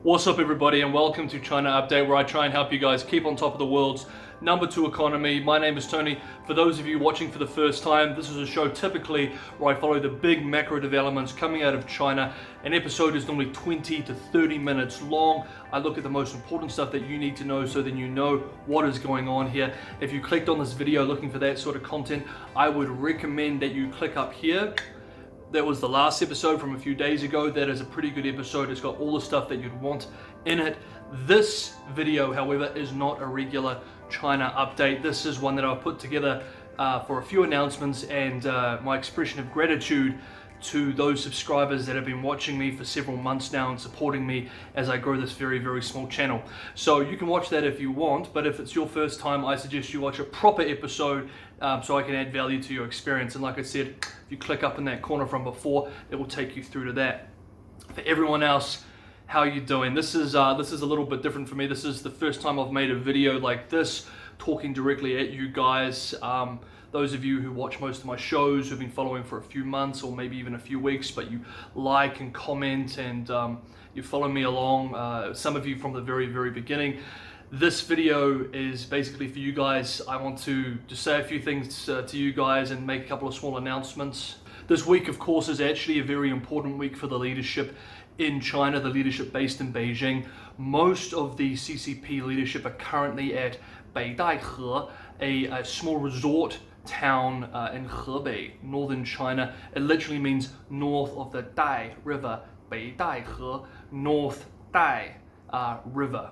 What's up everybody and welcome to China Update, where I try and help you guys keep on top of the world's #2 economy. My name is Tony. For those of you watching for the first time, this is a show typically where I follow the big macro developments coming out of China. An episode is normally 20 to 30 minutes long. I look at the most important stuff that you need to know so then you know what is going on here. If you clicked on this video looking for that sort of content, I would recommend that you click up here. That was the last episode from a few days ago. That is a pretty good episode. It's got all the stuff that you'd want in it. This video, however, is not a regular China update. This is one that I've put together for a few announcements and my expression of gratitude to those subscribers that have been watching me for several months now and supporting me as I grow this very, very small channel. So you can watch that if you want, but if it's your first time, I suggest you watch a proper episode so I can add value to your experience. And like I said, if you click up in that corner from before, it will take you through to that. For everyone else, how you doing? This is a little bit different for me. This is the first time I've made a video like this, talking directly at you guys. Those of you who watch most of my shows, who've been following for a few months or maybe even a few weeks, but you like and comment and you follow me along, some of you from the very, very beginning. This video is basically for you guys. I want to just say a few things to you guys and make a couple of small announcements. This week, of course, is actually a very important week for the leadership in China, the leadership based in Beijing. Most of the CCP leadership are currently at Beidaihe, a small resort town in Hebei, northern China. It literally means north of the Dai River, Beidaihe, North Dai River.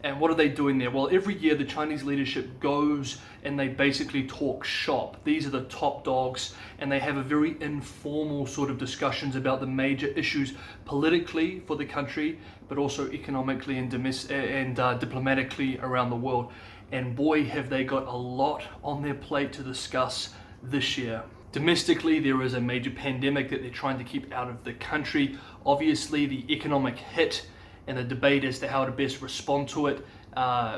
And what are they doing there? Well, every year the Chinese leadership goes and they basically talk shop. These are the top dogs and they have a very informal sort of discussions about the major issues politically for the country, but also economically and diplomatically around the world. And boy, have they got a lot on their plate to discuss this year. Domestically, there is a major pandemic that they're trying to keep out of the country. Obviously, the economic hit and the debate as to how to best respond to it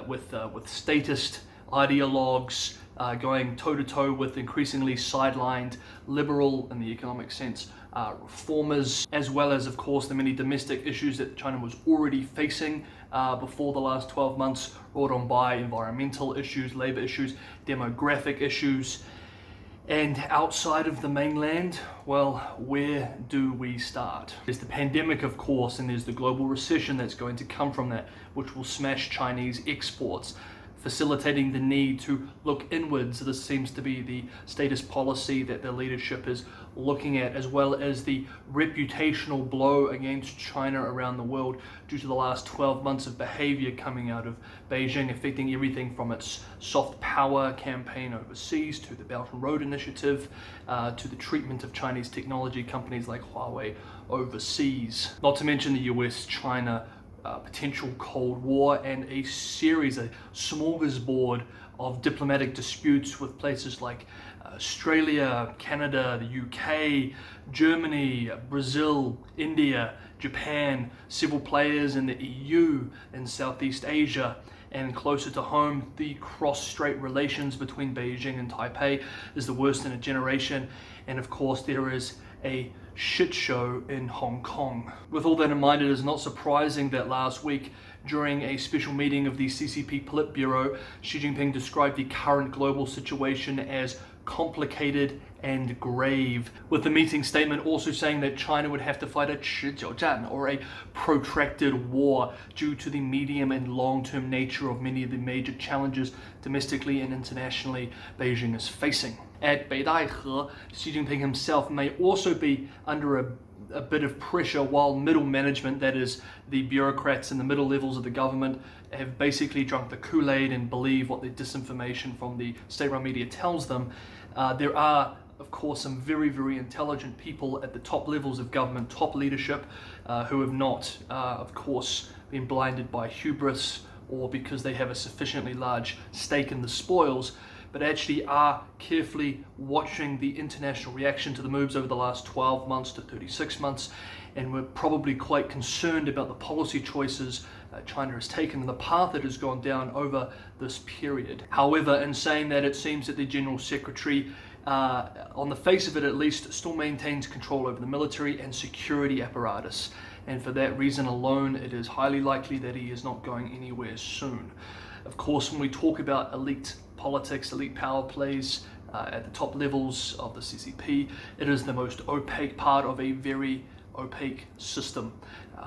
with statist ideologues going toe-to-toe with increasingly sidelined liberal, in the economic sense, reformers, as well as, of course, the many domestic issues that China was already facing before the last 12 months, brought on by environmental issues, labor issues, demographic issues. And outside of the mainland, well, where do we start? There's the pandemic, of course, and there's the global recession that's going to come from that, which will smash Chinese exports, facilitating the need to look inwards. This seems to be the status policy that the leadership is looking at, as well as the reputational blow against China around the world due to the last 12 months of behavior coming out of Beijing, affecting everything from its soft power campaign overseas to the Belt and Road Initiative to the treatment of Chinese technology companies like Huawei overseas. Not to mention the US-China potential Cold War and a smorgasbord of diplomatic disputes with places like Australia, Canada, the UK, Germany, Brazil, India, Japan, several players in the EU and Southeast Asia, and closer to home, the cross-strait relations between Beijing and Taipei is the worst in a generation. And of course, there is a shit show in Hong Kong. With all that in mind, it is not surprising that last week, during a special meeting of the CCP Politburo, Xi Jinping described the current global situation as complicated and grave, with the meeting statement also saying that China would have to fight a 持久战, or a protracted war, due to the medium and long-term nature of many of the major challenges domestically and internationally Beijing is facing. At Beidaihe, Xi Jinping himself may also be under a bit of pressure, while middle management, that is the bureaucrats and the middle levels of the government, have basically drunk the Kool-Aid and believe what the disinformation from the state-run media tells them. There are, of course, some very, very intelligent people at the top levels of government, top leadership, who have not, of course, been blinded by hubris or because they have a sufficiently large stake in the spoils, but actually are carefully watching the international reaction to the moves over the last 12 months to 36 months, and we're probably quite concerned about the policy choices China has taken and the path it has gone down over this period. However, in saying that, it seems that the General Secretary, on the face of it at least, still maintains control over the military and security apparatus. and for that reason alone, it is highly likely that he is not going anywhere soon. Of course, when we talk about elite politics, elite power plays at the top levels of the CCP, it is the most opaque part of a very opaque system.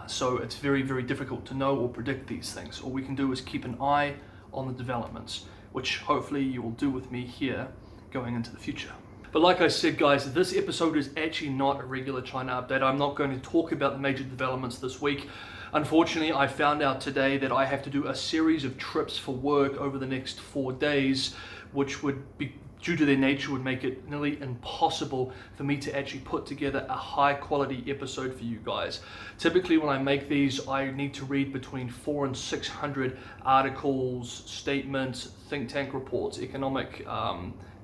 So it's very, very difficult to know or predict these things. All we can do is keep an eye on the developments, which hopefully you will do with me here going into the future. But like I said, guys, this episode is actually not a regular China update. I'm not going to talk about the major developments this week. Unfortunately, I found out today that I have to do a series of trips for work over the next 4 days, which would be, due to their nature, would make it nearly impossible for me to actually put together a high quality episode for you guys. Typically when I make these, I need to read between 400 and 600 articles, statements, think tank reports, economic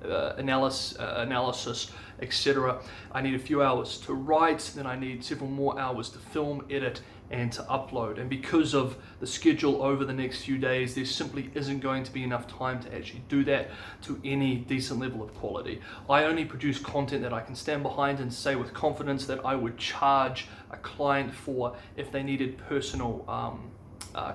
analysis, etc. I need a few hours to write, then I need several more hours to film, edit, and to upload. And because of the schedule over the next few days, there simply isn't going to be enough time to actually do that to any decent level of quality. I only produce content that I can stand behind and say with confidence that I would charge a client for if they needed personal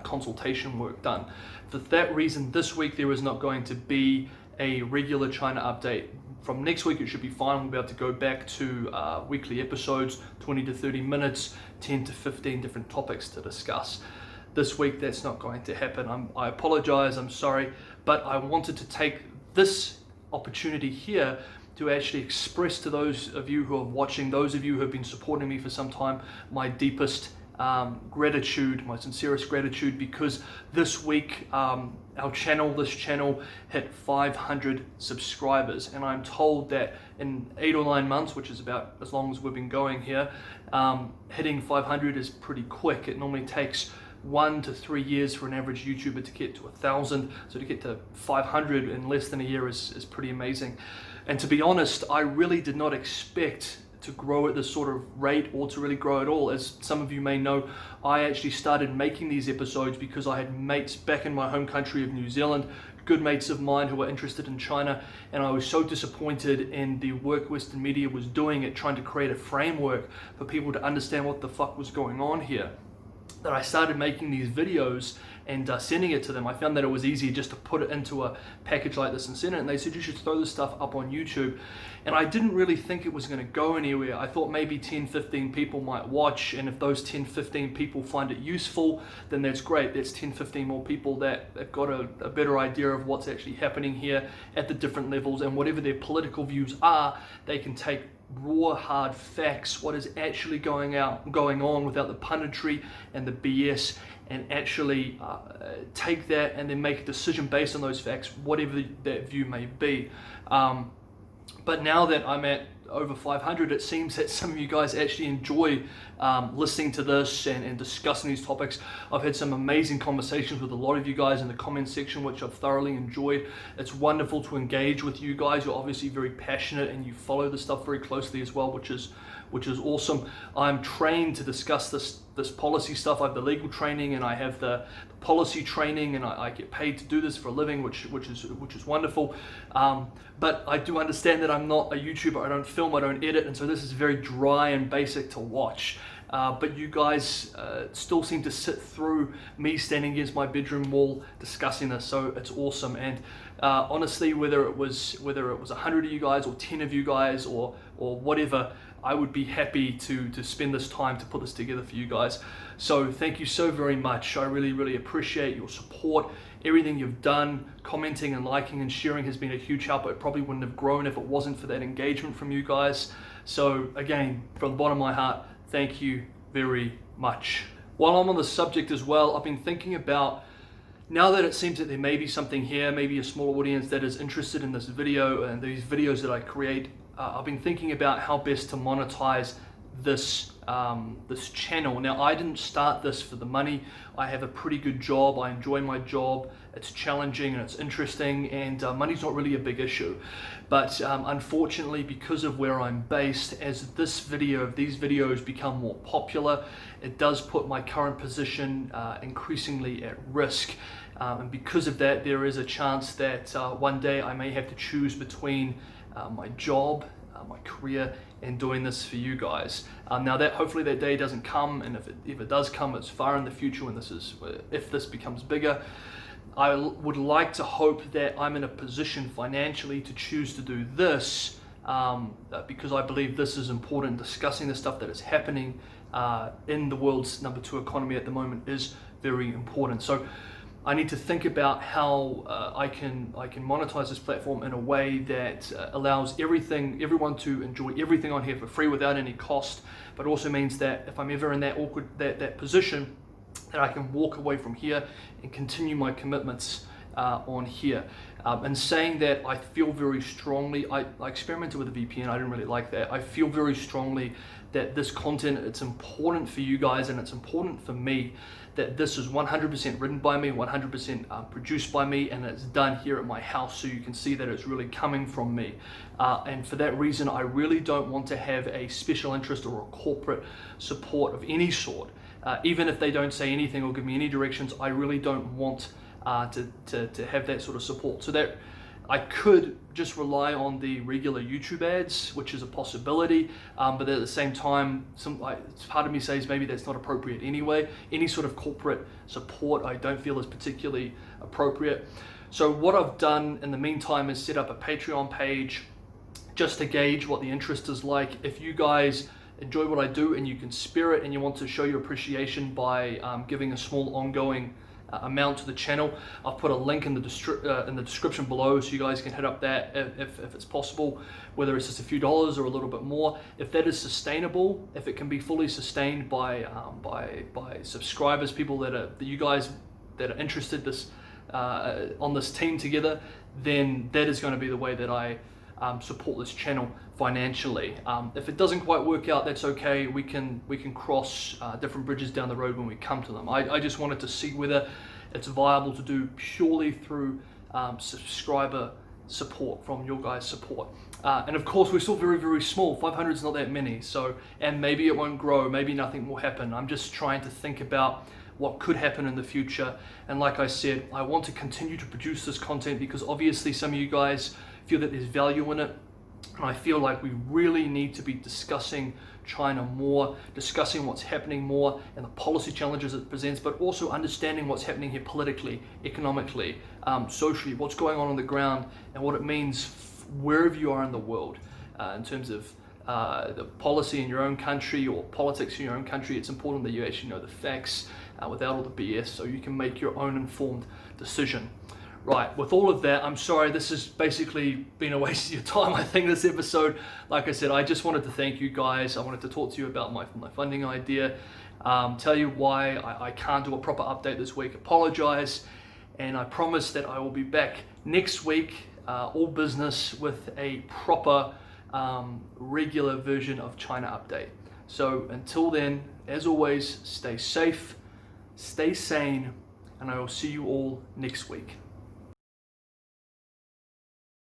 consultation work done. For that reason, this week there is not going to be a regular China update. From next week it should be fine. We'll be able to go back to weekly episodes, 20 to 30 minutes, 10 to 15 different topics to discuss. This week that's not going to happen. I apologize, I'm sorry, but I wanted to take this opportunity here to actually express to those of you who are watching, those of you who have been supporting me for some time, my deepest gratitude, my sincerest gratitude, because this week this channel hit 500 subscribers, and I'm told that in 8 or 9 months, which is about as long as we've been going here, hitting 500 is pretty quick. It normally takes 1 to 3 years for an average YouTuber to get to 1,000, so to get to 500 in less than a year is pretty amazing. And to be honest, I really did not expect to grow at this sort of rate or to really grow at all. As some of you may know, I actually started making these episodes because I had mates back in my home country of New Zealand, good mates of mine who were interested in China, and I was so disappointed in the work Western media was doing at trying to create a framework for people to understand what the fuck was going on here, that I started making these videos and sending it to them. I found that it was easier just to put it into a package like this and send it, and they said you should throw this stuff up on YouTube. And I didn't really think it was going to go anywhere. I thought maybe 10-15 people might watch, and if those 10-15 people find it useful, then that's great. That's 10-15 more people that have got a better idea of what's actually happening here at the different levels, and whatever their political views are, they can take raw hard facts, what is actually going on without the punditry and the BS, and actually take that and then make a decision based on those facts, whatever that view may be. But now that I'm at over 500, it seems that some of you guys actually enjoy listening to this and discussing these topics. I've had some amazing conversations with a lot of you guys in the comment section, which I've thoroughly enjoyed. It's wonderful to engage with you guys. You're obviously very passionate and you follow the stuff very closely as well, which is awesome. I'm trained to discuss this policy stuff. I have the legal training and I have the policy training, and I get paid to do this for a living, which is wonderful. But I do understand that I'm not a YouTuber. I don't film, I don't edit, and so this is very dry and basic to watch. But you guys still seem to sit through me standing against my bedroom wall discussing this, so it's awesome. And honestly, whether it was 100 of you guys or 10 of you guys or whatever, I would be happy to spend this time to put this together for you guys. So thank you so very much. I really, really appreciate your support. Everything you've done, commenting and liking and sharing has been a huge help. It probably wouldn't have grown if it wasn't for that engagement from you guys. So again, from the bottom of my heart, thank you very much. While I'm on the subject as well, I've been thinking about, now that it seems that there may be something here, maybe a small audience that is interested in this video and these videos that I create, I've been thinking about how best to monetize this channel. Now, I didn't start this for the money. I have a pretty good job. I enjoy my job. It's challenging and it's interesting, and money's not really a big issue. But unfortunately, because of where I'm based, as these videos become more popular, it does put my current position increasingly at risk. And because of that, there is a chance that one day I may have to choose between my job, my career and doing this for you guys. Now that hopefully that day doesn't come, and if it does come, it's far in the future when if this becomes bigger. I would like to hope that I'm in a position financially to choose to do this because I believe this is important. Discussing the stuff that is happening in the world's number 2 economy at the moment is very important. So I need to think about how I can monetize this platform in a way that allows everyone to enjoy everything on here for free without any cost, but also means that if I'm ever in that position, that I can walk away from here and continue my commitments on here. And saying that, I feel very strongly, I experimented with the VPN, I didn't really like that. I feel very strongly that this content, it's important for you guys and it's important for me, that this is 100% written by me, 100% produced by me, and it's done here at my house, so you can see that it's really coming from me. And for that reason, I really don't want to have a special interest or a corporate support of any sort. Even if they don't say anything or give me any directions, I really don't want to have that sort of support. So that I could just rely on the regular YouTube ads, which is a possibility, but at the same time, part of me says maybe that's not appropriate anyway. Any sort of corporate support I don't feel is particularly appropriate. So what I've done in the meantime is set up a Patreon page just to gauge what the interest is like. If you guys enjoy what I do and you can spare it and you want to show your appreciation by giving a small ongoing amount to the channel, I've put a link in the description below, so you guys can hit up that if it's possible, whether it's just a few dollars or a little bit more. If that is sustainable, if it can be fully sustained by subscribers, people that you guys that are interested on this team together, then that is going to be the way that I support this channel financially. If it doesn't quite work out, that's okay. We can cross different bridges down the road when we come to them. I just wanted to see whether it's viable to do purely through subscriber support, from your guys' support. And of course, we're still very, very small. 500 is not that many. So, and maybe it won't grow. Maybe nothing will happen. I'm just trying to think about what could happen in the future. And like I said, I want to continue to produce this content because obviously some of you guys feel that there's value in it. And I feel like we really need to be discussing China more, discussing what's happening more and the policy challenges it presents, but also understanding what's happening here politically, economically, socially, what's going on the ground and what it means wherever you are in the world in terms of the policy in your own country or politics in your own country. It's important that you actually know the facts without all the BS, so you can make your own informed decision. Right, with all of that, I'm sorry, this has basically been a waste of your time, I think, this episode. Like I said, I just wanted to thank you guys. I wanted to talk to you about my funding idea, tell you why I can't do a proper update this week, apologize, and I promise that I will be back next week, all business, with a proper, regular version of China Update. So until then, as always, stay safe, stay sane, and I will see you all next week.